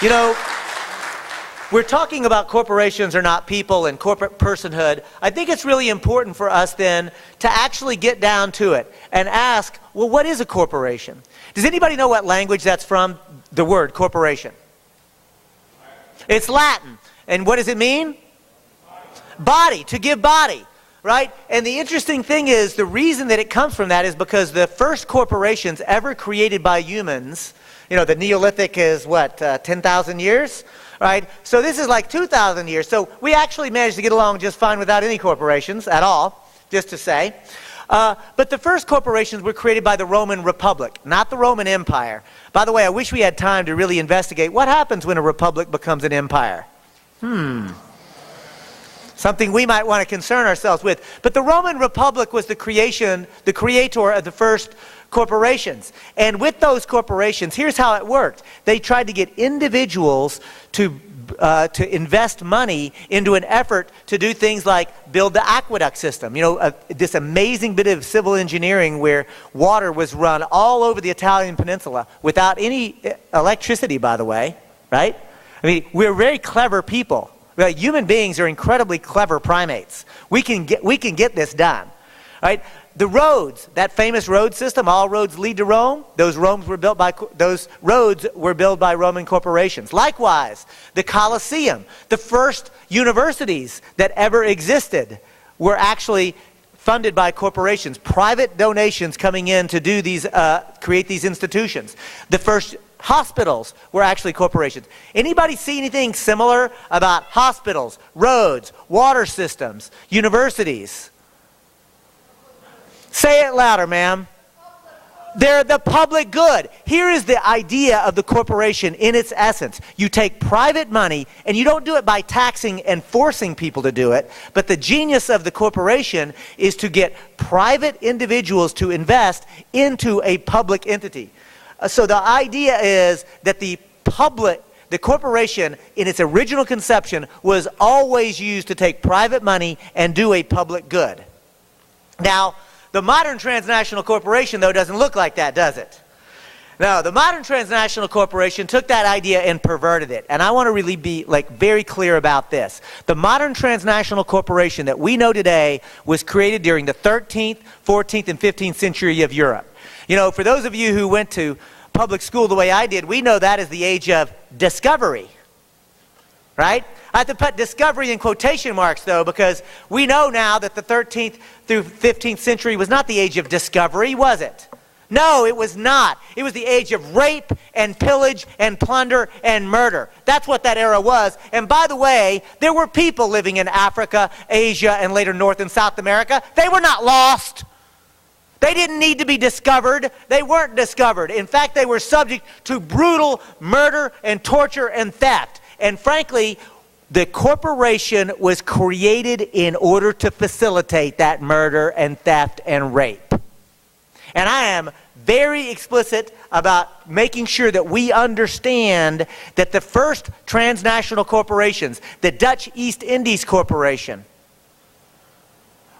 You know, we're talking about corporations are not people and corporate personhood. I think it's really important for us then to actually get down to it and ask, well, what is a corporation? Does anybody know what language that's from, the word corporation? It's Latin. And what does it mean? Body, to give body, right? And the interesting thing is, the reason that it comes from that is because the first corporations ever created by humans, you know, the Neolithic is what, 10,000 years? Right? So this is like 2,000 years. So we actually managed to get along just fine without any corporations at all, just to say. But the first corporations were created by the Roman Republic, not the Roman Empire. By the way, I wish we had time to really investigate what happens when a republic becomes an empire. Something we might want to concern ourselves with. But the Roman Republic was the creator of the first corporations. And with those corporations, here's how it worked. They tried to get individuals to invest money into an effort to do things like build the aqueduct system. You know, this amazing bit of civil engineering where water was run all over the Italian peninsula without any electricity, by the way, right? I mean, we're very clever people. Right? Human beings are incredibly clever primates. We can get this done, right? The roads, that famous road system, all roads lead to Rome. Those roads were built by Roman corporations. Likewise, the Colosseum, the first universities that ever existed, were actually funded by corporations. Private donations coming in to do these, create these institutions. The first hospitals were actually corporations. Anybody see anything similar about hospitals, roads, water systems, universities? Say it louder, ma'am. They're the public good. Here is the idea of the corporation in its essence. You take private money, and you don't do it by taxing and forcing people to do it, but the genius of the corporation is to get private individuals to invest into a public entity. So the idea is that the corporation in its original conception was always used to take private money and do a public good. Now, the modern transnational corporation, though, doesn't look like that, does it? No, the modern transnational corporation took that idea and perverted it. And I want to really be very clear about this. The modern transnational corporation that we know today was created during the 13th, 14th, and 15th century of Europe. You know, for those of you who went to public school the way I did, we know that is the age of discovery, right? I have to put discovery in quotation marks, though, because we know now that the 13th through 15th century was not the age of discovery, was it? No, it was not. It was the age of rape and pillage and plunder and murder. That's what that era was. And by the way, there were people living in Africa, Asia, and later North and South America. They were not lost. They didn't need to be discovered. They weren't discovered. In fact, they were subject to brutal murder and torture and theft. And frankly, the corporation was created in order to facilitate that murder and theft and rape. And I am very explicit about making sure that we understand that the first transnational corporations, the Dutch East Indies Corporation,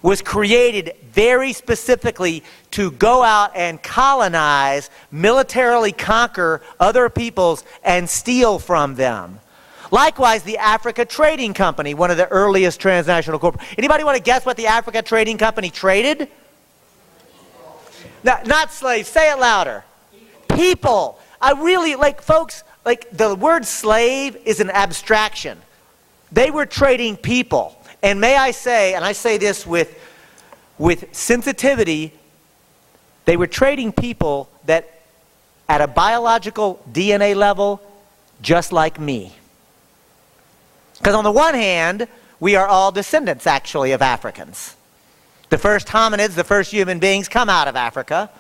was created very specifically to go out and colonize, militarily conquer other peoples and steal from them. Likewise, the Africa Trading Company, one of the earliest transnational corporations. Anybody want to guess what the Africa Trading Company traded? No, not slaves. Say it louder. People. I really, folks, the word slave is an abstraction. They were trading people. And may I say, and I say this with sensitivity, they were trading people that at a biological DNA level, just like me. Because on the one hand, we are all descendants, actually, of Africans. The first hominids, the first human beings, come out of Africa.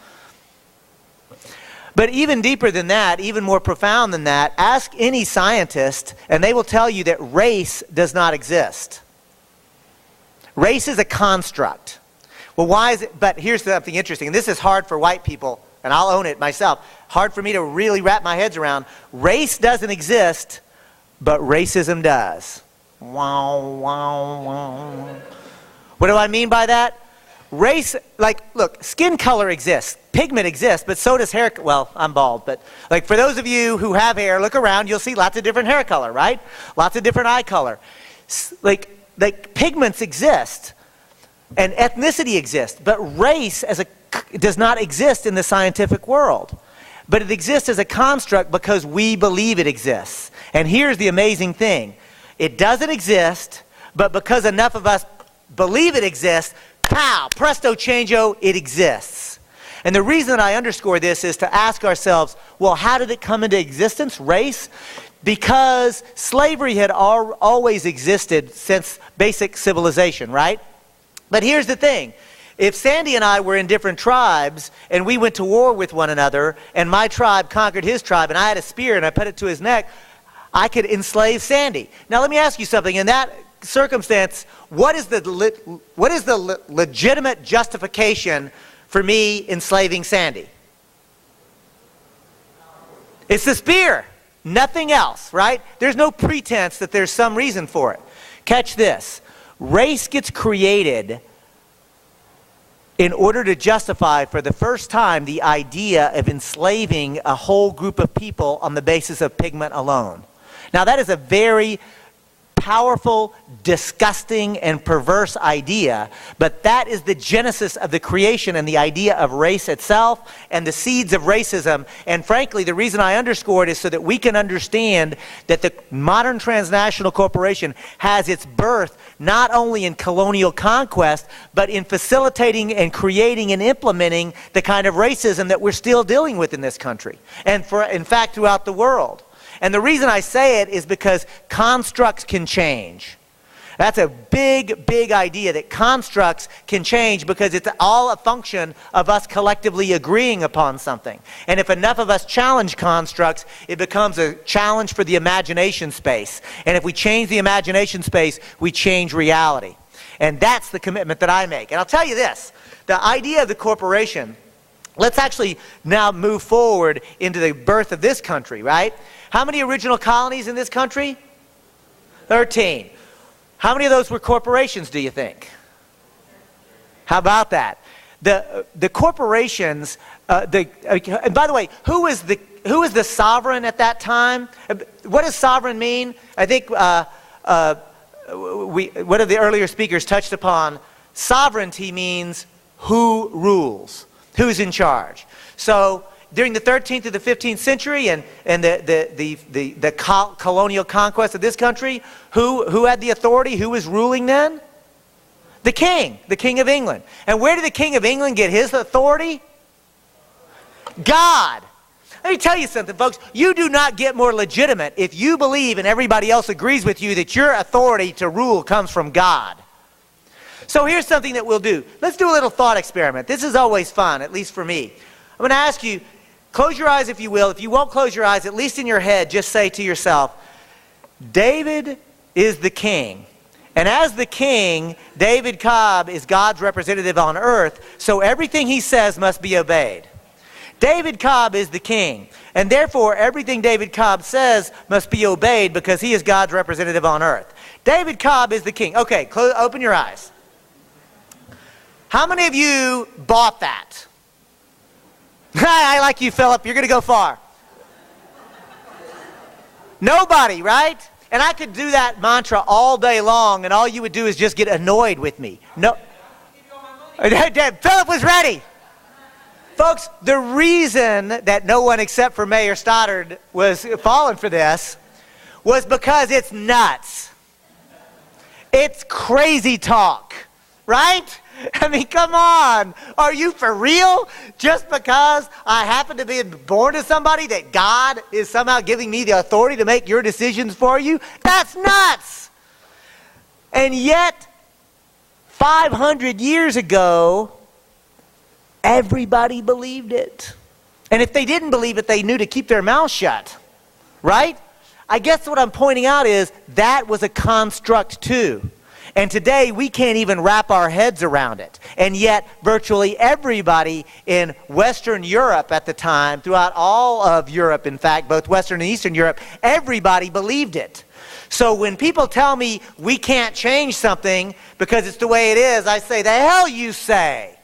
But even deeper than that, even more profound than that, ask any scientist, and they will tell you that race does not exist. Race is a construct. Well, why is it? But here's something interesting, and this is hard for white people, and I'll own it myself. Hard for me to really wrap my head around. Race doesn't exist, but racism does. Wow, wow, wow. What do I mean by that? Race, like, look, skin color exists, pigment exists, but so does hair. Well, I'm bald, but like for those of you who have hair, look around, you'll see lots of different hair color, right? Lots of different eye color. Like pigments exist and ethnicity exists, but race does not exist in the scientific world. But it exists as a construct because we believe it exists. And here's the amazing thing. It doesn't exist, but because enough of us believe it exists, pow, presto changeo, it exists. And the reason that I underscore this is to ask ourselves, well, how did it come into existence, race? Because slavery had always existed since basic civilization, right? But here's the thing. If Sandy and I were in different tribes and we went to war with one another and my tribe conquered his tribe and I had a spear and I put it to his neck, I could enslave Sandy. Now let me ask you something. In that circumstance, what is the legitimate justification for me enslaving Sandy? It's the spear, nothing else, right? There's no pretense that there's some reason for it. Catch this. Race gets created in order to justify for the first time the idea of enslaving a whole group of people on the basis of pigment alone. Now that is a very powerful, disgusting, and perverse idea, but that is the genesis of the creation and the idea of race itself and the seeds of racism. And frankly, the reason I underscore it is so that we can understand that the modern transnational corporation has its birth not only in colonial conquest, but in facilitating and creating and implementing the kind of racism that we're still dealing with in this country, and in fact throughout the world. And the reason I say it is because constructs can change. That's a big, big idea, that constructs can change because it's all a function of us collectively agreeing upon something. And if enough of us challenge constructs, it becomes a challenge for the imagination space. And if we change the imagination space, we change reality. And that's the commitment that I make. And I'll tell you this, the idea of the corporation, let's actually now move forward into the birth of this country, right? How many original colonies in this country? 13. How many of those were corporations, do you think? How about that? The corporations, and by the way, who is the sovereign at that time? What does sovereign mean? I think one of the earlier speakers touched upon sovereignty means who rules, who's in charge. So during the 13th to the 15th century and the colonial conquest of this country, who had the authority? Who was ruling then? The King of England. And where did the King of England get his authority? God. Let me tell you something, folks. You do not get more legitimate if you believe and everybody else agrees with you that your authority to rule comes from God. So here's something that we'll do. Let's do a little thought experiment. This is always fun, at least for me. I'm going to ask you, close your eyes if you will. If you won't close your eyes, at least in your head, just say to yourself, David is the king. And as the king, David Cobb is God's representative on earth, so everything he says must be obeyed. David Cobb is the king, and therefore everything David Cobb says must be obeyed because he is God's representative on earth. David Cobb is the king. Okay, open your eyes. How many of you bought that? I like you, Philip. You're going to go far. Nobody, right? And I could do that mantra all day long, and all you would do is just get annoyed with me. No. Philip was ready. Folks, the reason that no one except for Mayor Stoddard was falling for this was because it's nuts. It's crazy talk, right? I mean, come on. Are you for real? Just because I happen to be born to somebody that God is somehow giving me the authority to make your decisions for you? That's nuts. And yet, 500 years ago, everybody believed it. And if they didn't believe it, they knew to keep their mouth shut. Right? I guess what I'm pointing out is that was a construct too. And today we can't even wrap our heads around it. And yet virtually everybody in Western Europe at the time, throughout all of Europe in fact, both Western and Eastern Europe, everybody believed it. So when people tell me we can't change something because it's the way it is, I say, the hell you say.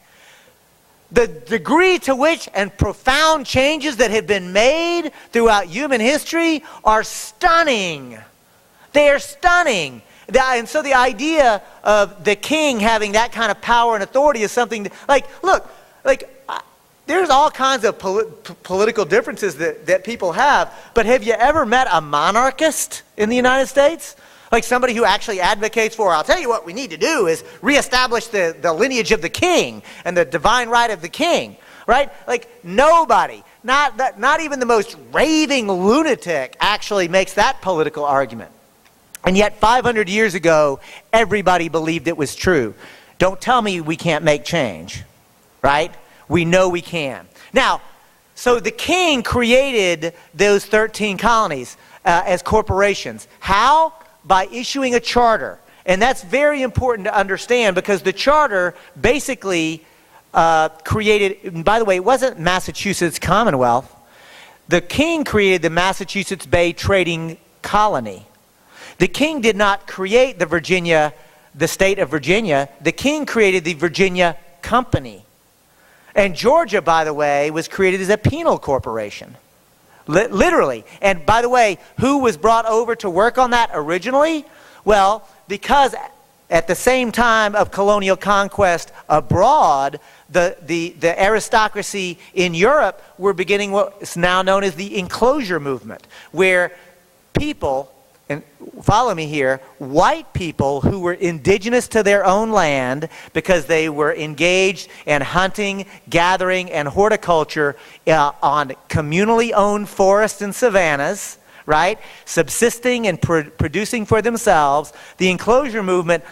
The degree to which and profound changes that have been made throughout human history are stunning. They are stunning. And so the idea of the king having that kind of power and authority is something that, there's all kinds of political differences that people have, but have you ever met a monarchist in the United States? Like somebody who actually advocates for, I'll tell you what we need to do is reestablish the lineage of the king and the divine right of the king, right? Like nobody, not even the most raving lunatic actually makes that political argument. And yet 500 years ago, everybody believed it was true. Don't tell me we can't make change, right? We know we can. Now, so the king created those 13 colonies as corporations. How? By issuing a charter. And that's very important to understand because the charter basically created, and by the way, it wasn't Massachusetts Commonwealth. The king created the Massachusetts Bay Trading Colony. The king did not create the state of Virginia. The king created the Virginia Company. And Georgia, by the way, was created as a penal corporation. Literally. And by the way, who was brought over to work on that originally? Well, because at the same time of colonial conquest abroad, the aristocracy in Europe were beginning what is now known as the enclosure movement, where people, and follow me here, white people who were indigenous to their own land because they were engaged in hunting, gathering, and horticulture on communally owned forests and savannas, right? Subsisting and producing for themselves. The enclosure movement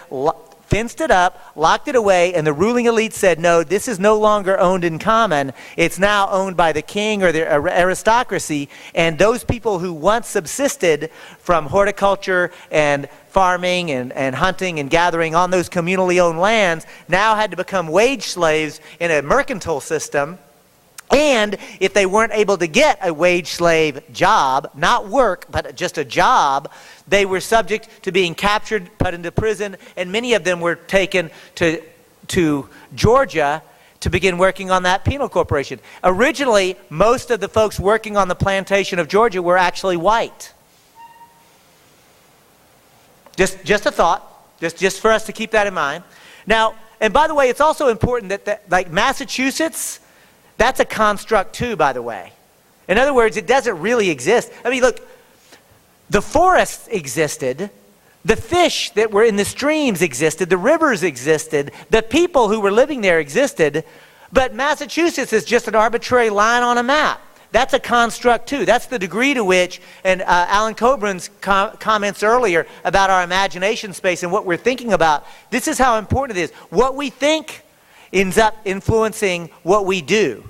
fenced it up, locked it away, and the ruling elite said, no, this is no longer owned in common. It's now owned by the king or the aristocracy. And those people who once subsisted from horticulture and farming and hunting and gathering on those communally owned lands now had to become wage slaves in a mercantile system. And if they weren't able to get a wage slave job, not work, but just a job, they were subject to being captured, put into prison, and many of them were taken to Georgia to begin working on that penal corporation. Originally, most of the folks working on the plantation of Georgia were actually white. Just a thought, just for us to keep that in mind. Now, and by the way, it's also important that like Massachusetts, that's a construct too, by the way. In other words, it doesn't really exist. I mean, look, the forests existed, the fish that were in the streams existed, the rivers existed, the people who were living there existed, but Massachusetts is just an arbitrary line on a map. That's a construct too. That's the degree to which, and Alan Coburn's comments earlier about our imagination space and what we're thinking about, this is how important it is. What we think ends up influencing what we do.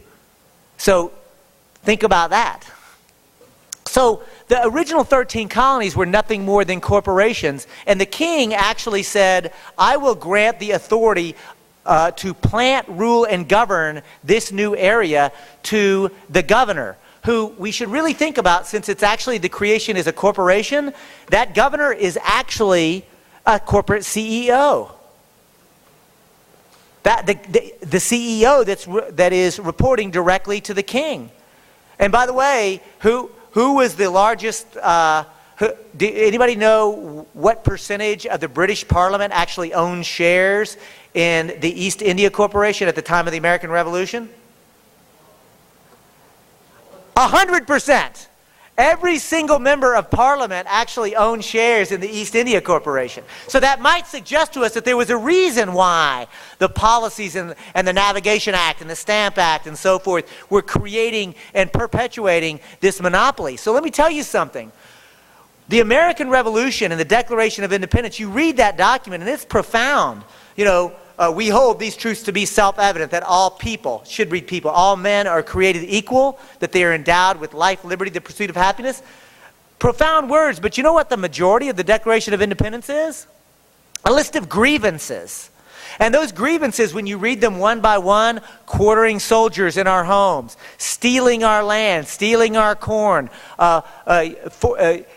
So think about that. So the original 13 colonies were nothing more than corporations, and the king actually said, I will grant the authority to plant, rule, and govern this new area to the governor, who we should really think about, since it's actually the creation is a corporation, that governor is actually a corporate CEO. The CEO that is reporting directly to the king. And by the way, who was the largest, anybody know what percentage of the British Parliament actually owned shares in the East India Corporation at the time of the American Revolution? 100%. Every single member of Parliament actually owned shares in the East India Corporation. So that might suggest to us that there was a reason why the policies and the Navigation Act and the Stamp Act and so forth were creating and perpetuating this monopoly. So let me tell you something. The American Revolution and the Declaration of Independence, you read that document and it's profound. You know, we hold these truths to be self-evident, that all people, should read people, all men are created equal, that they are endowed with life, liberty, the pursuit of happiness. Profound words, but you know what the majority of the Declaration of Independence is? A list of grievances. And those grievances, when you read them one by one, quartering soldiers in our homes, stealing our land, stealing our corn,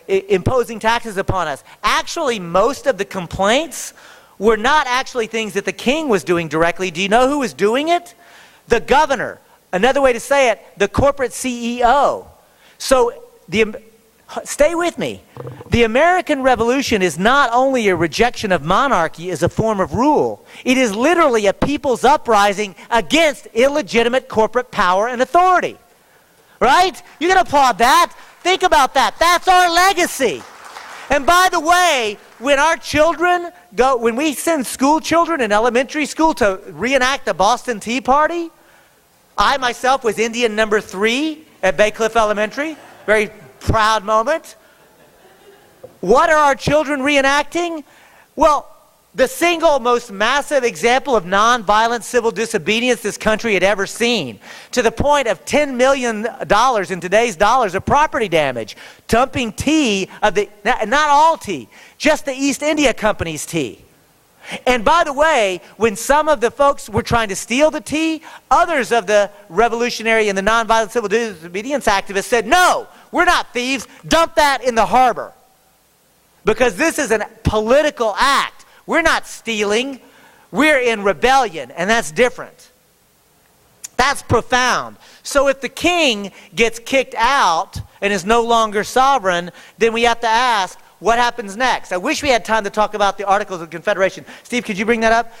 imposing taxes upon us. Actually, most of the complaints were not actually things that the king was doing directly. Do you know who was doing it? The governor. Another way to say it, the corporate CEO. So stay with me. The American Revolution is not only a rejection of monarchy as a form of rule. It is literally a people's uprising against illegitimate corporate power and authority. Right? You can applaud that. Think about that. That's our legacy. And by the way, when our children when we send school children in elementary school to reenact the Boston Tea Party, I myself was Indian number 3 at Bay Cliff Elementary. Very proud moment. What are our children reenacting? Well, the single most massive example of nonviolent civil disobedience this country had ever seen, to the point of $10 million in today's dollars of property damage, dumping tea not all tea, just the East India Company's tea. And by the way, when some of the folks were trying to steal the tea, others of the revolutionary and the nonviolent civil disobedience activists said, no, we're not thieves, dump that in the harbor. Because this is a political act. We're not stealing, we're in rebellion, and that's different. That's profound. So if the king gets kicked out and is no longer sovereign, then we have to ask, what happens next? I wish we had time to talk about the Articles of Confederation. Steve, could you bring that up?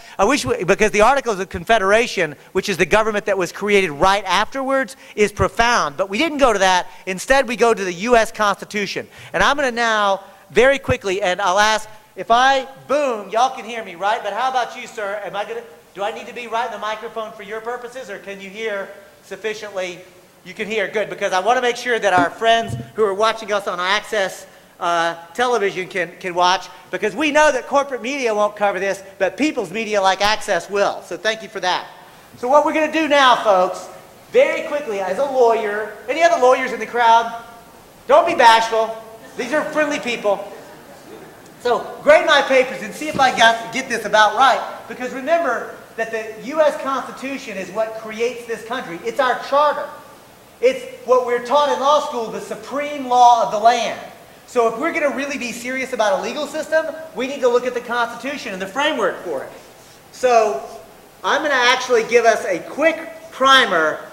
Because the Articles of Confederation, which is the government that was created right afterwards, is profound. But we didn't go to that. Instead, we go to the U.S. Constitution. And I'm going to now, very quickly, and I'll ask, if I boom, y'all can hear me, right? But how about you, sir? Do I need to be right in the microphone for your purposes, or can you hear sufficiently? You can hear, good, because I want to make sure that our friends who are watching us on Access television can watch, because we know that corporate media won't cover this, but people's media like Access will. So thank you for that. So what we're going to do now, folks, very quickly, as a lawyer, any other lawyers in the crowd? Don't be bashful. These are friendly people. So grade my papers and see if I get this about right, because remember that the U.S. Constitution is what creates this country. It's our charter. It's what we're taught in law school, the supreme law of the land. So if we're going to really be serious about a legal system, we need to look at the Constitution and the framework for it. So I'm going to actually give us a quick primer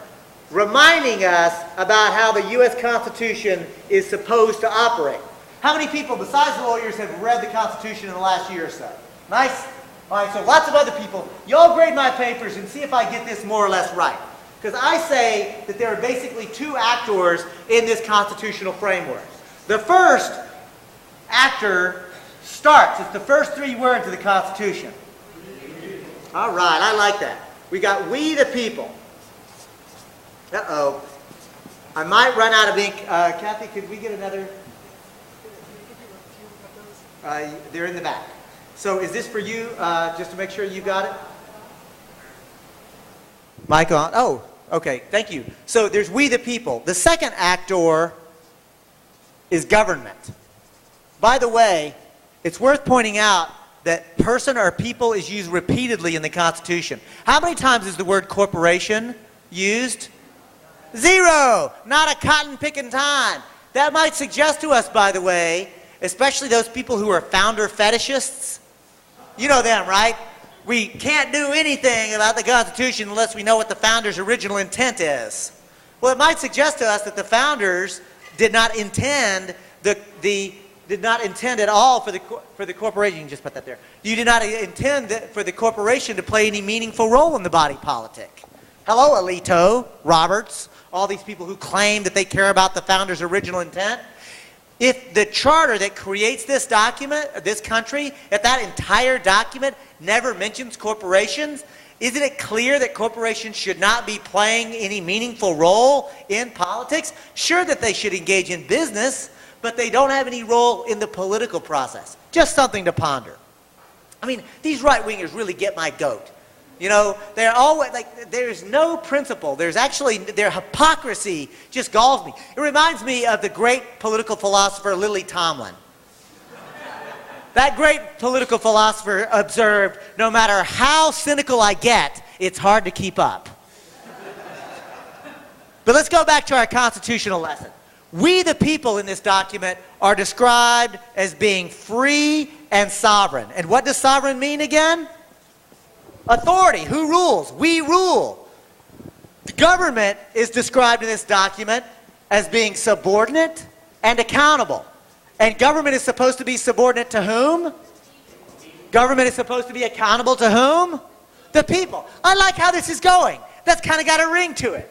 reminding us about how the U.S. Constitution is supposed to operate. How many people besides the lawyers have read the Constitution in the last year or so? Nice? All right, so lots of other people. Y'all grade my papers and see if I get this more or less right. Because I say that there are basically two actors in this constitutional framework. The first actor starts. It's the first 3 words of the Constitution. All right, I like that. We got we the people. Uh-oh. I might run out of ink. Kathy, could we get another? They're in the back. So is this for you, just to make sure you got it? Mic on. Oh, okay. Thank you. So there's we the people. The second actor is government. By the way, it's worth pointing out that person or people is used repeatedly in the Constitution. How many times is the word corporation used? 0. Not a cotton-picking time. That might suggest to us, by the way, especially those people who are founder fetishists. You know them, right? We can't do anything about the Constitution unless we know what the founders' original intent is. Well, it might suggest to us that the founders did not intend at all for the corporation. You can just put that there. You did not intend for the corporation to play any meaningful role in the body politic. Hello, Alito, Roberts, all these people who claim that they care about the founders' original intent. If the charter that creates this document, this country, if that entire document never mentions corporations, isn't it clear that corporations should not be playing any meaningful role in politics? Sure that they should engage in business, but they don't have any role in the political process. Just something to ponder. I mean, these right-wingers really get my goat. You know, they're always like, there's no principle. There's actually, their hypocrisy just galls me. It reminds me of the great political philosopher Lily Tomlin. That great political philosopher observed, no matter how cynical I get, it's hard to keep up. But let's go back to our constitutional lesson. We, the people in this document, are described as being free and sovereign. And what does sovereign mean again? Authority. Who rules? We rule. The government is described in this document as being subordinate and accountable. And government is supposed to be subordinate to whom? Government is supposed to be accountable to whom? The people. I like how this is going. That's kind of got a ring to it.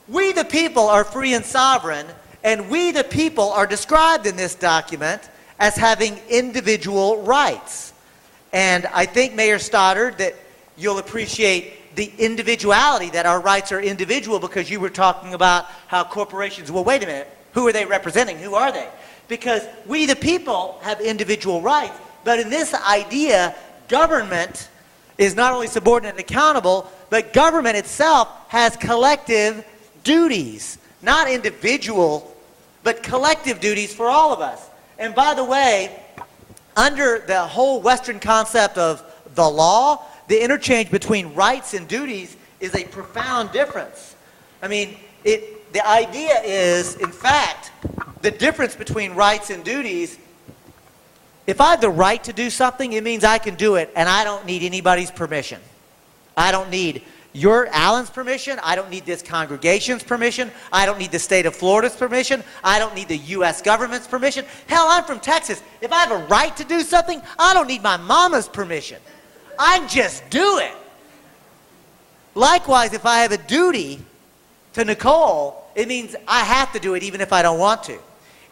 We, the people, are free and sovereign, and we, the people, are described in this document as having individual rights. And I think, Mayor Stoddard, that you'll appreciate the individuality, that our rights are individual, because you were talking about how corporations, well, wait a minute, who are they representing? Who are they? Because we, the people, have individual rights, but in this idea, government is not only subordinate and accountable, but government itself has collective duties, not individual, but collective duties for all of us. And by the way, under the whole Western concept of the law, the interchange between rights and duties is a profound difference. I mean, the idea is, in fact, the difference between rights and duties. If I have the right to do something, it means I can do it, and I don't need anybody's permission. I don't need Alan's permission. I don't need this congregation's permission. I don't need the state of Florida's permission. I don't need the U.S. government's permission. Hell, I'm from Texas. If I have a right to do something, I don't need my mama's permission. I just do it. Likewise, if I have a duty to Nicole, it means I have to do it even if I don't want to.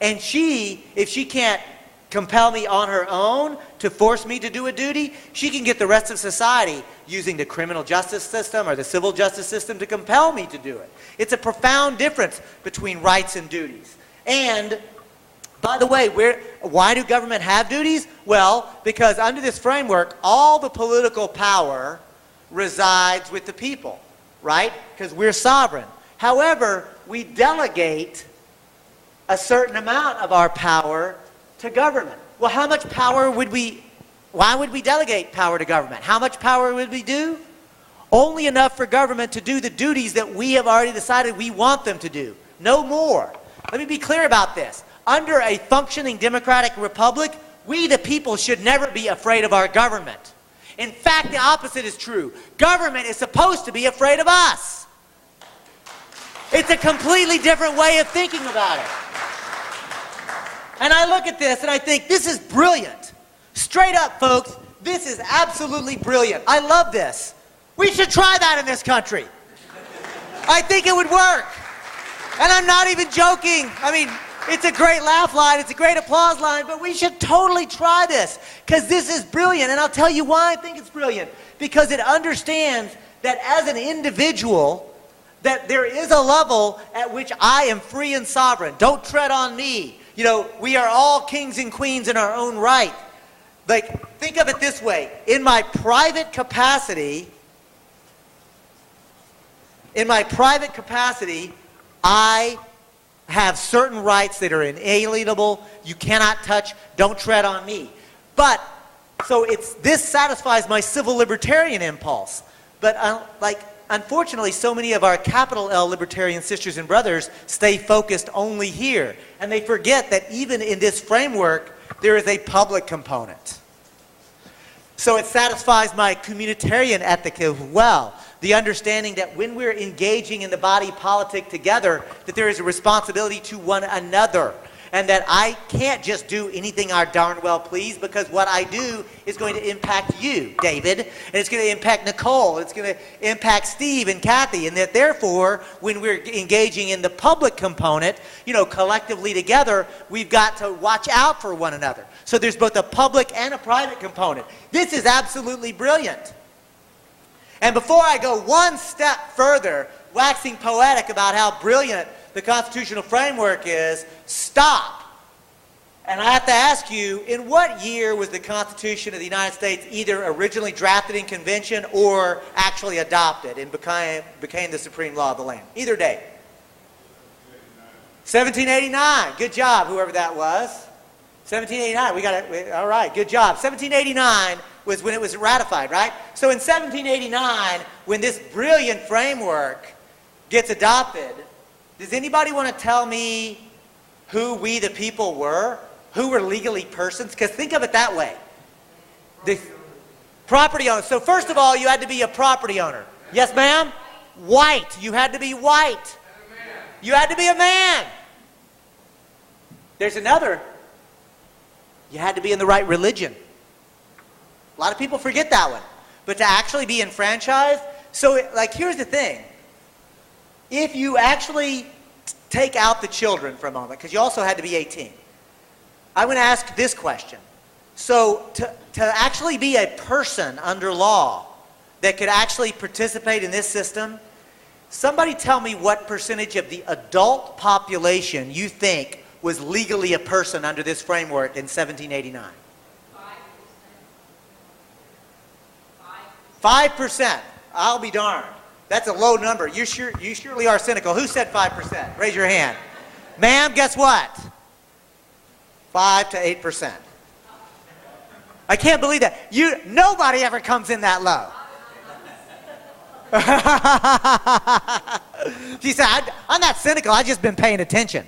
And if she can't compel me on her own to force me to do a duty, she can get the rest of society using the criminal justice system or the civil justice system to compel me to do it. It's a profound difference between rights and duties. And by the way, why do government have duties? Well, because under this framework, all the political power resides with the people, right? Because we're sovereign. However, we delegate a certain amount of our power to government. Well, how much power why would we delegate power to government? How much power would we do? Only enough for government to do the duties that we have already decided we want them to do. No more. Let me be clear about this. Under a functioning democratic republic, we the people should never be afraid of our government. In fact, the opposite is true. Government is supposed to be afraid of us. It's a completely different way of thinking about it. And I look at this and I think, this is brilliant. Straight up, folks, this is absolutely brilliant. I love this. We should try that in this country. I think it would work. And I'm not even joking. I mean, it's a great laugh line, it's a great applause line, but we should totally try this, because this is brilliant. And I'll tell you why I think it's brilliant. Because it understands that as an individual, that there is a level at which I am free and sovereign. Don't tread on me. You know, we are all kings and queens in our own right. Like, think of it this way. In my private capacity, I have certain rights that are inalienable. You cannot touch. Don't tread on me. But, so this satisfies my civil libertarian impulse. But unfortunately, so many of our capital L libertarian sisters and brothers stay focused only here. And they forget that even in this framework, there is a public component. So it satisfies my communitarian ethic as well. The understanding that when we're engaging in the body politic together, that there is a responsibility to one another. And that I can't just do anything I darn well please, because what I do is going to impact you, David, and it's going to impact Nicole, it's going to impact Steve and Kathy, and that therefore, when we're engaging in the public component, you know, collectively together, we've got to watch out for one another. So there's both a public and a private component. This is absolutely brilliant. And before I go one step further, waxing poetic about how brilliant the constitutional framework is, stop. And I have to ask you, in what year was the Constitution of the United States either originally drafted in convention or actually adopted and became the supreme law of the land? Either day. 1789. Good job, whoever that was. 1789, we got it. All right, good job. 1789 was when it was ratified, right? So in 1789, when this brilliant framework gets adopted, does anybody want to tell me who we the people were? Who were legally persons? Because think of it that way. The property owner. So first of all, you had to be a property owner. Yes, ma'am? White. You had to be white. You had to be a man. There's another. You had to be in the right religion. A lot of people forget that one. But to actually be enfranchised, so like here's the thing. If you actually take out the children for a moment, because you also had to be 18, I want to ask this question. So to actually be a person under law that could actually participate in this system, somebody tell me what percentage of the adult population you think was legally a person under this framework in 1789? 5%. I'll be darned. That's a low number. You surely are cynical. Who said 5%? Raise your hand. Ma'am, guess what? 5 to 8%. I can't believe that. Nobody ever comes in that low. She said, I'm not cynical. I've just been paying attention.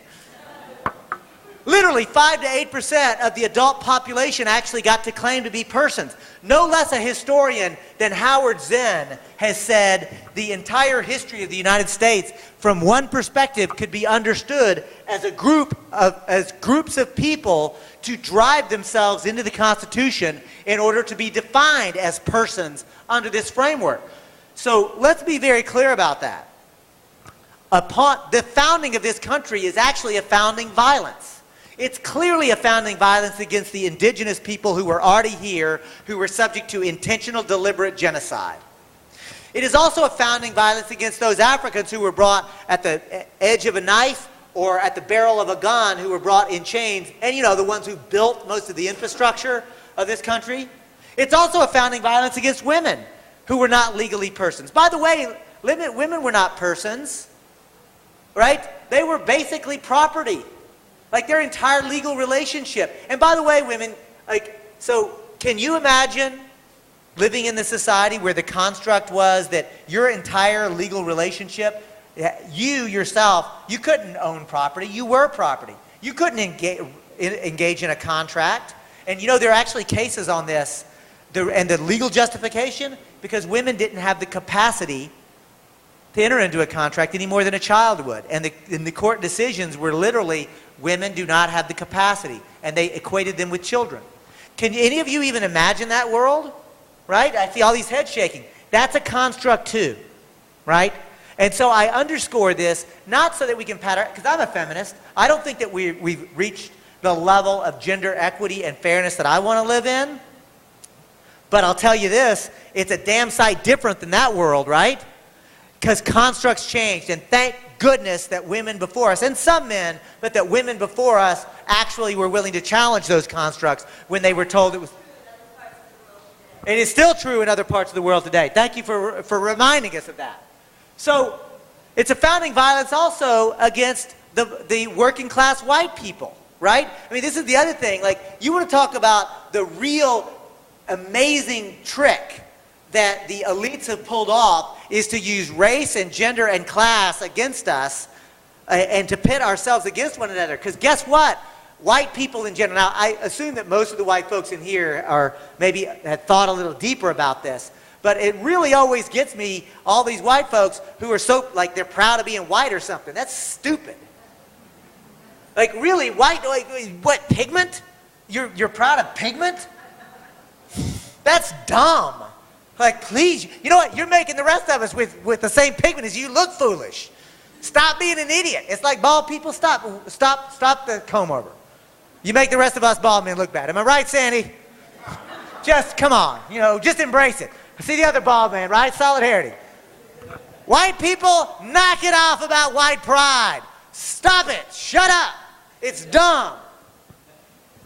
Literally 5 to 8% of the adult population actually got to claim to be persons. No less a historian than Howard Zinn has said the entire history of the United States from one perspective could be understood as groups of people to drive themselves into the Constitution in order to be defined as persons under this framework. So let's be very clear about that. The founding of this country is actually a founding violence. It's clearly a founding violence against the indigenous people who were already here, who were subject to intentional, deliberate genocide. It is also a founding violence against those Africans who were brought at the edge of a knife or at the barrel of a gun, who were brought in chains, and the ones who built most of the infrastructure of this country. It's also a founding violence against women who were not legally persons. By the way, women were not persons, right? They were basically property. Like their entire legal relationship. And by the way, women, so can you imagine living in the society where the construct was that your entire legal relationship, you yourself, you couldn't own property, you were property. You couldn't engage in a contract. And there are actually cases on this, and the legal justification, because women didn't have the capacity to enter into a contract any more than a child would. And the court decisions were literally, women do not have the capacity, and they equated them with children. Can any of you even imagine that world? Right? I see all these heads shaking. That's a construct too, right? And so I underscore this, not so that we can pat our, because I'm a feminist. I don't think that we've reached the level of gender equity and fairness that I want to live in. But I'll tell you this, it's a damn sight different than that world, right? Because constructs changed, and thank goodness that women before us, and some men, but that women before us actually were willing to challenge those constructs when they were told it was. It is still true in other parts of the world today. Thank you for reminding us of that. So it's a founding violence also against the working class white people, right? I mean, this is the other thing. Like, you want to talk about the real amazing trick that the elites have pulled off is to use race and gender and class against us and to pit ourselves against one another. Because guess what? White people in general, now I assume that most of the white folks in here are maybe had thought a little deeper about this, but it really always gets me, all these white folks who are so, like they're proud of being white or something. That's stupid. Like really, white, like, what, pigment? You're proud of pigment? That's dumb. Like, please, you know what? You're making the rest of us with the same pigment as you look foolish. Stop being an idiot. It's like bald people. Stop the comb over. You make the rest of us bald men look bad. Am I right, Sandy? Just, come on. Just embrace it. See the other bald man, right? Solidarity. White people, knock it off about white pride. Stop it. Shut up. It's dumb.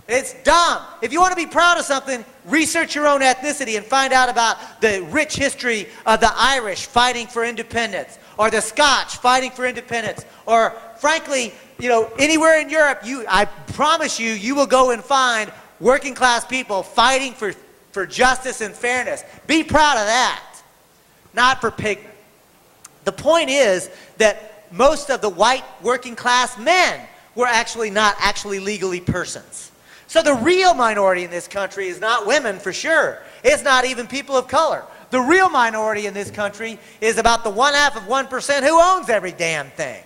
It's dumb. If you want to be proud of something, research your own ethnicity and find out about the rich history of the Irish fighting for independence, or the Scotch fighting for independence, or frankly, anywhere in Europe, I promise you, you will go and find working class people fighting for justice and fairness. Be proud of that, not for pigment. The point is that most of the white working class men were actually not legally persons. So the real minority in this country is not women for sure. It's not even people of color. The real minority in this country is about the 0.5% who owns every damn thing.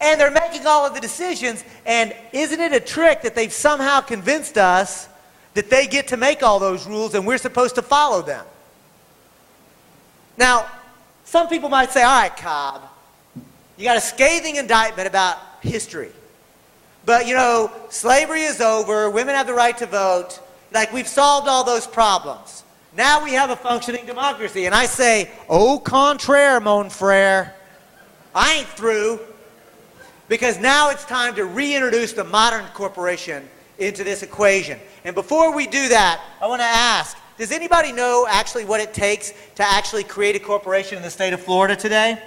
And they're making all of the decisions, and isn't it a trick that they've somehow convinced us that they get to make all those rules and we're supposed to follow them? Now, some people might say, all right, Cobb, you got a scathing indictment about history. But, slavery is over, women have the right to vote, like we've solved all those problems. Now we have a functioning democracy. And I say, au contraire, mon frère. I ain't through. Because now it's time to reintroduce the modern corporation into this equation. And before we do that, I want to ask, does anybody know actually what it takes to actually create a corporation in the state of Florida today?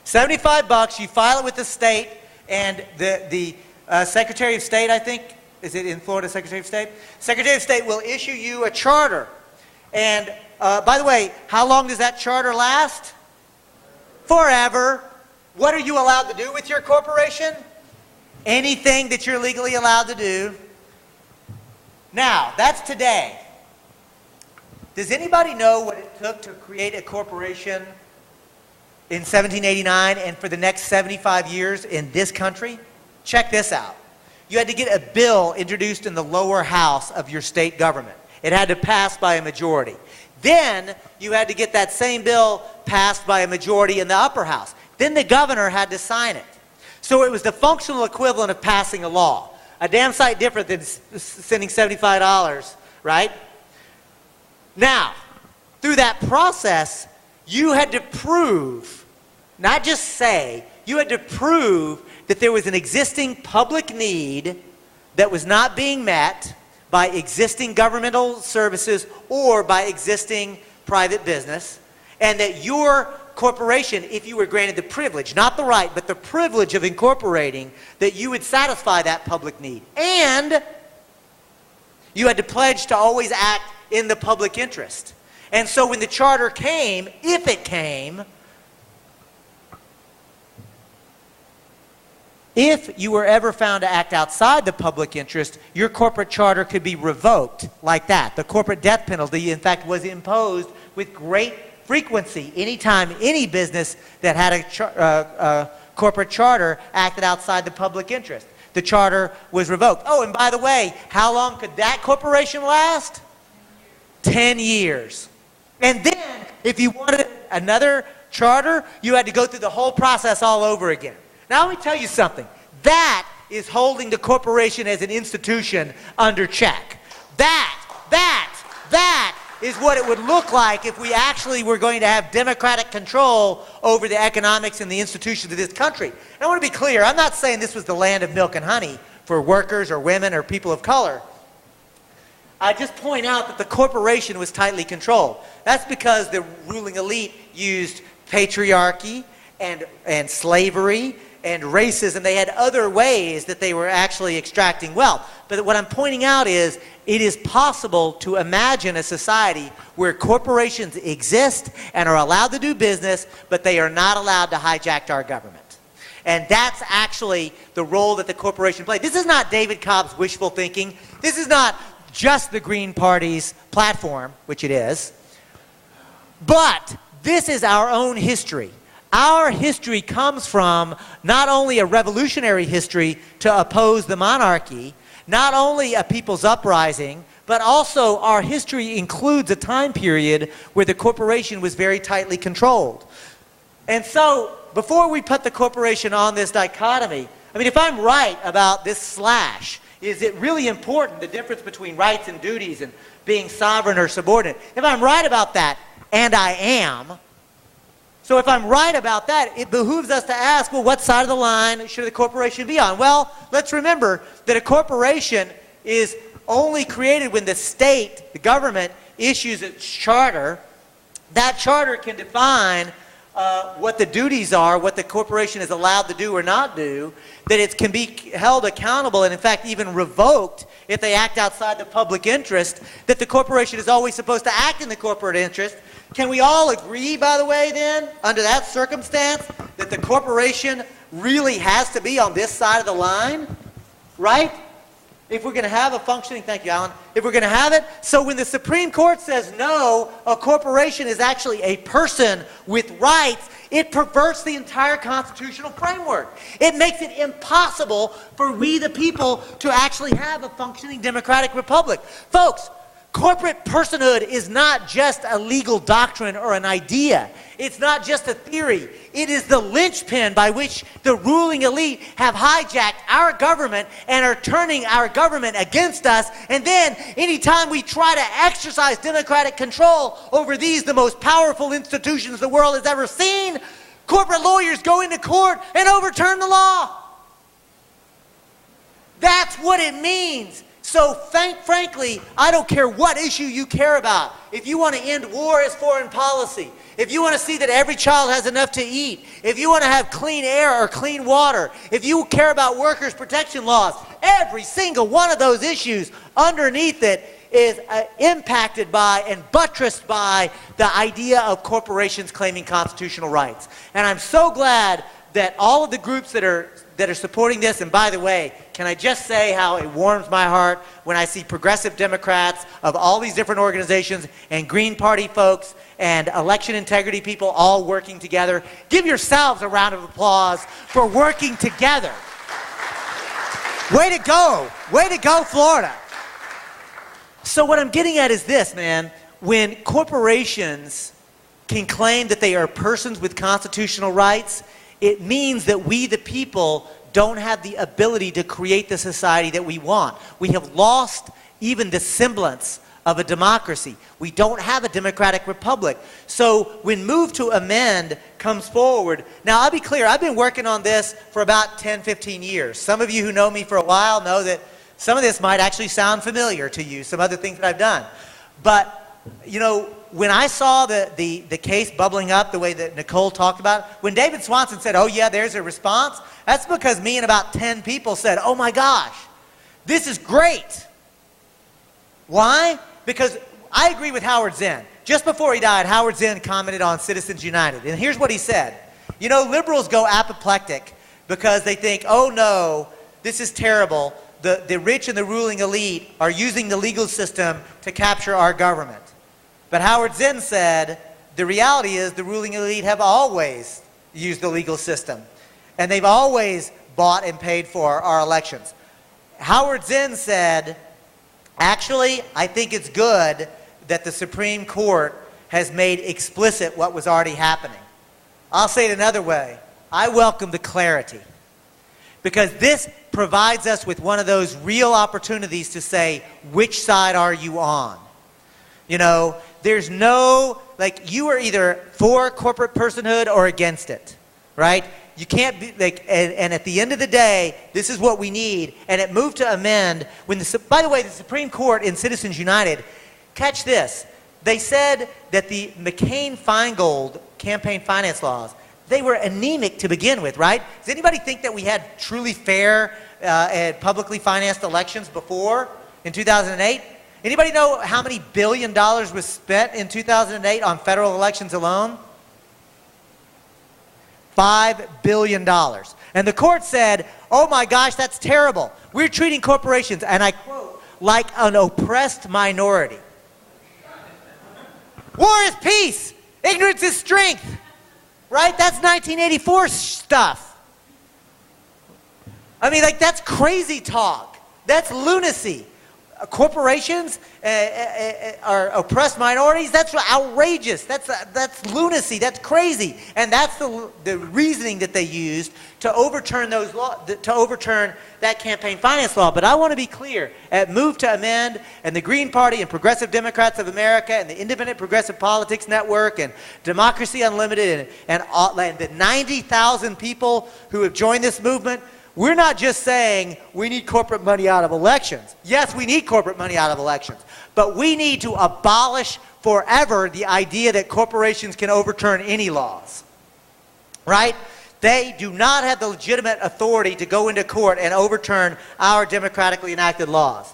$75, you file it with the state, and the Secretary of State, I think, is it in Florida, Secretary of State? Secretary of State will issue you a charter. And by the way, how long does that charter last? Forever. What are you allowed to do with your corporation? Anything that you're legally allowed to do. Now, that's today. Does anybody know what it took to create a corporation in 1789 and for the next 75 years in this country? Check this out. You had to get a bill introduced in the lower house of your state government. It had to pass by a majority. Then you had to get that same bill passed by a majority in the upper house. Then the governor had to sign it. So it was the functional equivalent of passing a law. A damn sight different than sending $75, right? Now, through that process, you had to prove, not just say, you had to prove that there was an existing public need that was not being met by existing governmental services or by existing private business, and that your corporation, if you were granted the privilege, not the right, but the privilege of incorporating, that you would satisfy that public need. And you had to pledge to always act in the public interest. And so when the charter came, if it came, if you were ever found to act outside the public interest, your corporate charter could be revoked like that. The corporate death penalty, in fact, was imposed with great frequency anytime any business that had a corporate charter acted outside the public interest. The charter was revoked. Oh, and by the way, how long could that corporation last? 10 years. And then, if you wanted another charter, you had to go through the whole process all over again. Now, let me tell you something. That is holding the corporation as an institution under check. That is what it would look like if we actually were going to have democratic control over the economics and the institutions of this country. And I want to be clear, I'm not saying this was the land of milk and honey for workers or women or people of color. I just point out that the corporation was tightly controlled. That's because the ruling elite used patriarchy and slavery and racism. They had other ways that they were actually extracting wealth. But what I'm pointing out is it is possible to imagine a society where corporations exist and are allowed to do business, but they are not allowed to hijack our government. And that's actually the role that the corporation played. This is not David Cobb's wishful thinking. This is not just the Green Party's platform, which it is. But this is our own history. Our history comes from not only a revolutionary history to oppose the monarchy, not only a people's uprising, but also our history includes a time period where the corporation was very tightly controlled. And so, before we put the corporation on this dichotomy, I mean, if I'm right about this slash, is it really important, the difference between rights and duties and being sovereign or subordinate? If I'm right about that, and I am, so if I'm right about that, it behooves us to ask, well, what side of the line should the corporation be on? Well, let's remember that a corporation is only created when the state, the government, issues its charter That charter can define what the duties are, what the corporation is allowed to do or not do, that it can be held accountable and in fact even revoked if they act outside the public interest, that the corporation is always supposed to act in the corporate interest. Can we all agree, by the way, then, under that circumstance, that the corporation really has to be on this side of the line, right? If we're going to have a functioning, thank you, Alan, if we're going to have it, so when the Supreme Court says no, a corporation is actually a person with rights, it perverts the entire constitutional framework. It makes it impossible for we the people to actually have a functioning democratic republic. Folks, corporate personhood is not just a legal doctrine or an idea. It's not just a theory. It is the linchpin by which the ruling elite have hijacked our government and are turning our government against us. And then, anytime we try to exercise democratic control over these, the most powerful institutions the world has ever seen, corporate lawyers go into court and overturn the law. That's what it means. So frankly, I don't care what issue you care about. If you want to end war as foreign policy, if you want to see that every child has enough to eat, if you want to have clean air or clean water, if you care about workers' protection laws, every single one of those issues underneath it is impacted by and buttressed by the idea of corporations claiming constitutional rights. And I'm so glad that all of the groups that are supporting this, and by the way, can I just say how it warms my heart when I see progressive Democrats of all these different organizations and Green Party folks and election integrity people all working together. Give yourselves a round of applause for working together. Way to go. Way to go, Florida. So what I'm getting at is this, man. When corporations can claim that they are persons with constitutional rights, it means that we, the people, don't have the ability to create the society that we want. We have lost even the semblance of a democracy. We don't have a democratic republic. So when Move to Amend comes forward, now I'll be clear, I've been working on this for about 10, 15 years. Some of you who know me for a while know that some of this might actually sound familiar to you, some other things that I've done. But, you know, when I saw the case bubbling up the way that Nicole talked about, when David Swanson said, oh yeah, there's a response, that's because me and about 10 people said, oh my gosh, this is great. Why? Because I agree with Howard Zinn. Just before he died, Howard Zinn commented on Citizens United. And here's what he said. You know, liberals go apoplectic because they think, oh no, this is terrible. The rich and the ruling elite are using the legal system to capture our government. But Howard Zinn said, the reality is the ruling elite have always used the legal system. And they've always bought and paid for our elections. Howard Zinn said, actually, I think it's good that the Supreme Court has made explicit what was already happening. I'll say it another way. I welcome the clarity. Because this provides us with one of those real opportunities to say, which side are you on? You know, there's no, like, you are either for corporate personhood or against it, right? You can't be, like, and at the end of the day, this is what we need. And it moved to amend when by the way, the Supreme Court in Citizens United, catch this, they said that the McCain-Feingold campaign finance laws, they were anemic to begin with, right? Does anybody think that we had truly fair and publicly financed elections before in 2008? Anybody know how many $1 billion was spent in 2008 on federal elections alone? $5 billion. And the court said, oh my gosh, that's terrible. We're treating corporations, and I quote, like an oppressed minority. War is peace. Ignorance is strength. Right? That's 1984 stuff. I mean, like, that's crazy talk. That's lunacy. Corporations are oppressed minorities. That's outrageous. That's lunacy. That's crazy. And that's the reasoning that they used to overturn those to overturn that campaign finance law. But I want to be clear. At Move to Amend and the Green Party and Progressive Democrats of America and the Independent Progressive Politics Network and Democracy Unlimited and the 90,000 people who have joined this movement, We're not just saying we need corporate money out of elections. Yes, we need corporate money out of elections. But we need to abolish forever the idea that corporations can overturn any laws. Right? They do not have the legitimate authority to go into court and overturn our democratically enacted laws.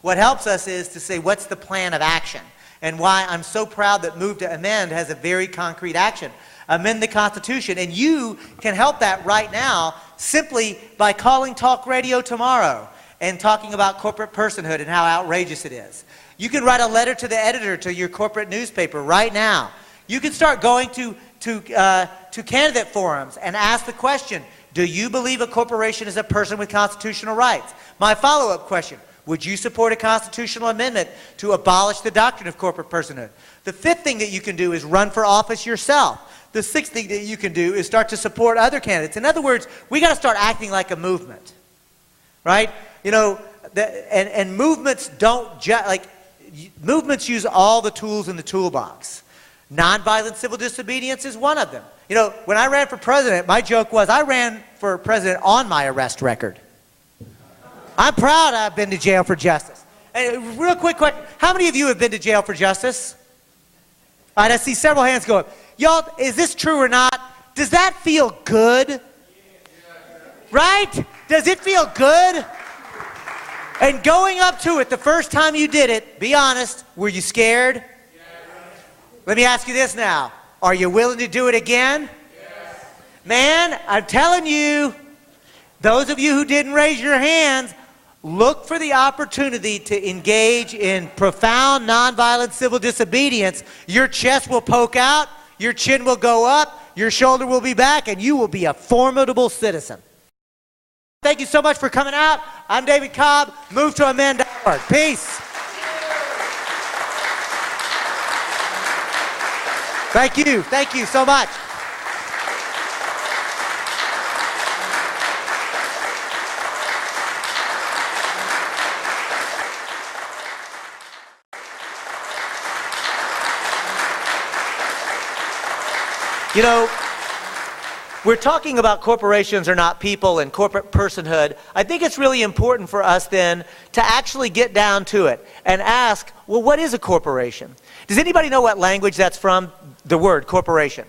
What helps us is to say, what's the plan of action? And why I'm so proud that Move to Amend has a very concrete action. Amend the Constitution. And you can help that right now simply by calling talk radio tomorrow and talking about corporate personhood and how outrageous it is. You can write a letter to the editor to your corporate newspaper right now. You can start going to candidate forums and ask the question, do you believe a corporation is a person with constitutional rights? My follow-up question, would you support a constitutional amendment to abolish the doctrine of corporate personhood? The fifth thing that you can do is run for office yourself. The sixth thing that you can do is start to support other candidates. In other words, we got to start acting like a movement, right? You know, and movements movements use all the tools in the toolbox. Nonviolent civil disobedience is one of them. You know, when I ran for president, my joke was I ran for president on my arrest record. I'm proud I've been to jail for justice. And real quick question, how many of you have been to jail for justice? All right, I see several hands go up. Y'all, is this true or not? Does that feel good? Right? Does it feel good? And going up to it the first time you did it, be honest, were you scared? Let me ask you this now. Are you willing to do it again? Yes. Man, I'm telling you, those of you who didn't raise your hands, look for the opportunity to engage in profound nonviolent civil disobedience. Your chest will poke out, your chin will go up, your shoulder will be back, and you will be a formidable citizen. Thank you so much for coming out. I'm David Cobb. Move to amend.org. Peace. Thank you. Thank you so much. You know, we're talking about corporations are not people and corporate personhood. I think it's really important for us then to actually get down to it and ask, well, what is a corporation? Does anybody know what language that's from? The word corporation.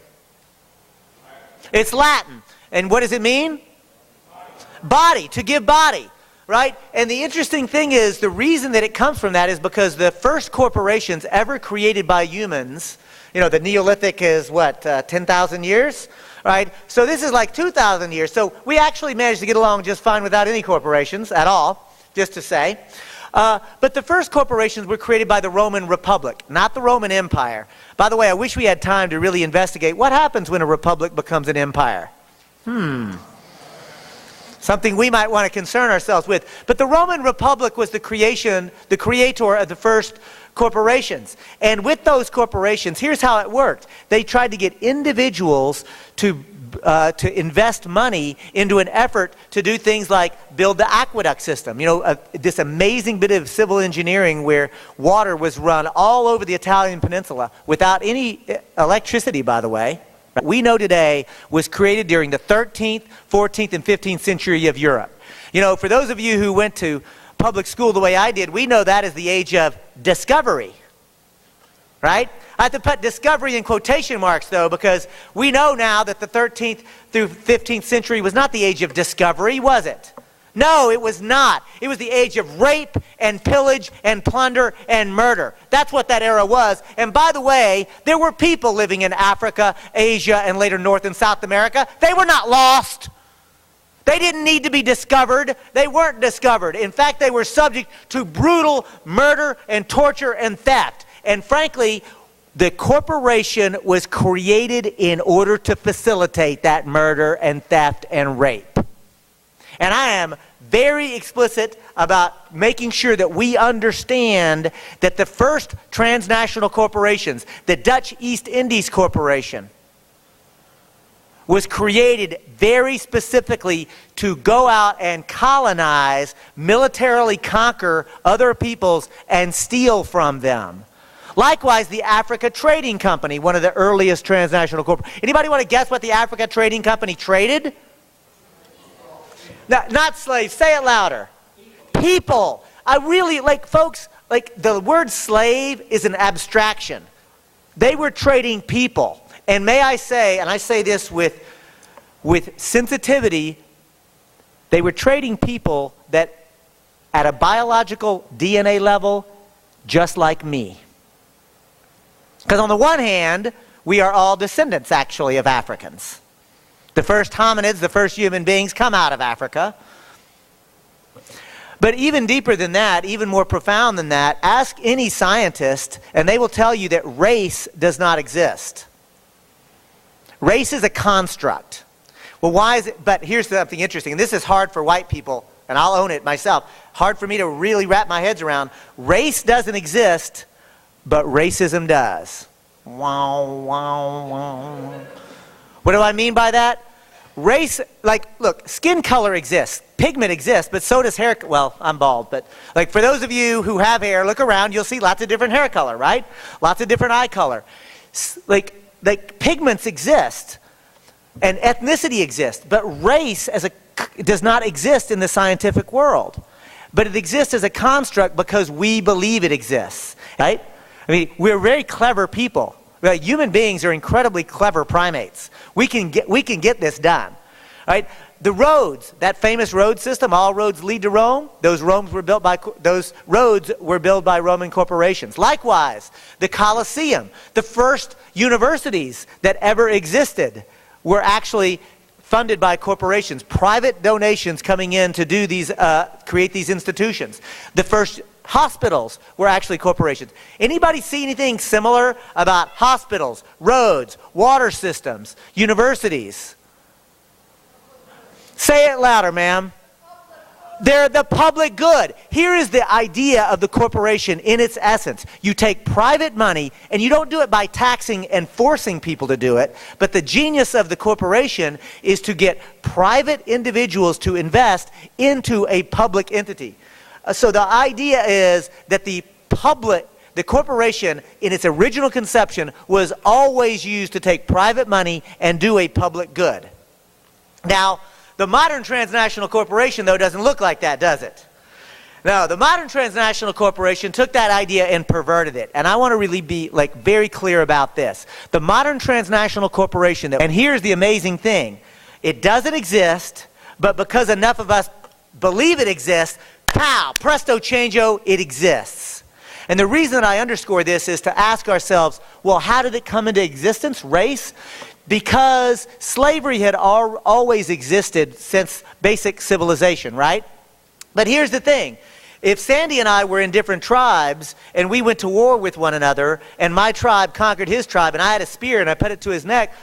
It's Latin. And what does it mean? Body, to give body, right? And the interesting thing is the reason that it comes from that is because the first corporations ever created by humans, you know, the Neolithic is what, 10,000 years, right? So this is like 2,000 years. So we actually managed to get along just fine without any corporations at all, just to say. But the first corporations were created by the Roman Republic, not the Roman Empire. By the way, I wish we had time to really investigate what happens when a republic becomes an empire. Something we might want to concern ourselves with. But the Roman Republic was the creator of the first corporations. And with those corporations, here's how it worked. They tried to get individuals to invest money into an effort to do things like build the aqueduct system. You know, this amazing bit of civil engineering where water was run all over the Italian peninsula without any electricity, by the way, we know today was created during the 13th, 14th, and 15th century of Europe. You know, for those of you who went to public school the way I did, we know that is the age of discovery, right? I have to put discovery in quotation marks, though, because we know now that the 13th through 15th century was not the age of discovery, was it? No, it was not. It was the age of rape and pillage and plunder and murder. That's what that era was. And by the way, there were people living in Africa, Asia, and later North and South America. They were not lost. They didn't need to be discovered. They weren't discovered. In fact, they were subject to brutal murder and torture and theft. And frankly, the corporation was created in order to facilitate that murder and theft and rape. And I am very explicit about making sure that we understand that the first transnational corporations, the Dutch East Indies Corporation, was created very specifically to go out and colonize, militarily conquer other peoples and steal from them. Likewise, the Africa Trading Company, one of the earliest transnational corporations. Anybody want to guess what the Africa Trading Company traded? Not slaves. Say it louder. People. I really, like, folks, like, the word slave is an abstraction. They were trading people. And may I say, and I say this with sensitivity, they were trading people that at a biological DNA level, just like me. Because on the one hand, we are all descendants, actually, of Africans. The first hominids, the first human beings come out of Africa. But even deeper than that, even more profound than that, ask any scientist, and they will tell you that race does not exist. Race is a construct. Well, why is it? But here's something interesting, and this is hard for white people, and I'll own it myself. Hard for me to really wrap my head around. Race doesn't exist, but racism does. Wow, wow, wow. What do I mean by that? Race, like, look, skin color exists. Pigment exists, but so does hair. Well, I'm bald, but like for those of you who have hair, look around, you'll see lots of different hair color, right? Lots of different eye color. Like pigments exist and ethnicity exists, but race does not exist in the scientific world. But it exists as a construct because we believe it exists, right? I mean, we're very clever people. Like, human beings are incredibly clever primates. We can get this done, right? The roads, that famous road system, all roads lead to Rome. Those roads were built by Roman corporations. Likewise, the Colosseum, the first universities that ever existed were actually funded by corporations, private donations coming in to do these, create these institutions. The first hospitals were actually corporations. Anybody see anything similar about hospitals, roads, water systems, universities? Say it louder, ma'am. They're the public good. Here is the idea of the corporation in its essence. You take private money, and you don't do it by taxing and forcing people to do it, but the genius of the corporation is to get private individuals to invest into a public entity. So the idea is that the corporation in its original conception was always used to take private money and do a public good. Now, the modern transnational corporation, though, doesn't look like that, does it? No, the modern transnational corporation took that idea and perverted it. And I want to really be very clear about this. The modern transnational corporation, and here's the amazing thing. It doesn't exist, but because enough of us believe it exists, pow, presto changeo, it exists. And the reason I underscore this is to ask ourselves, well, how did it come into existence, race? Because slavery had always existed since basic civilization, right? But here's the thing. If Sandy and I were in different tribes and we went to war with one another and my tribe conquered his tribe and I had a spear and I put it to his neck,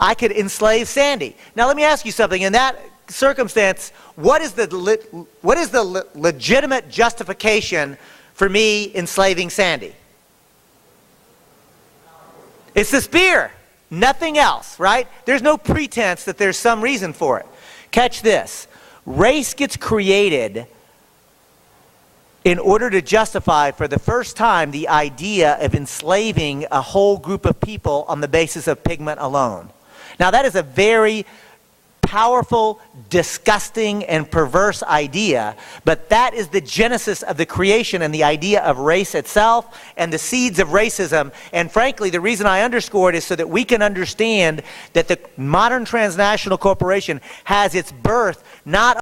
I could enslave Sandy. Now let me ask you something. In that circumstance, what is the legitimate justification for me enslaving Sandy? It's the spear. Nothing else, right? There's no pretense that there's some reason for it. Catch this. Race gets created in order to justify for the first time the idea of enslaving a whole group of people on the basis of pigment alone. Now that is a very powerful, disgusting, and perverse idea, but that is the genesis of the creation and the idea of race itself and the seeds of racism. And frankly, the reason I underscore it is so that we can understand that the modern transnational corporation has its birth not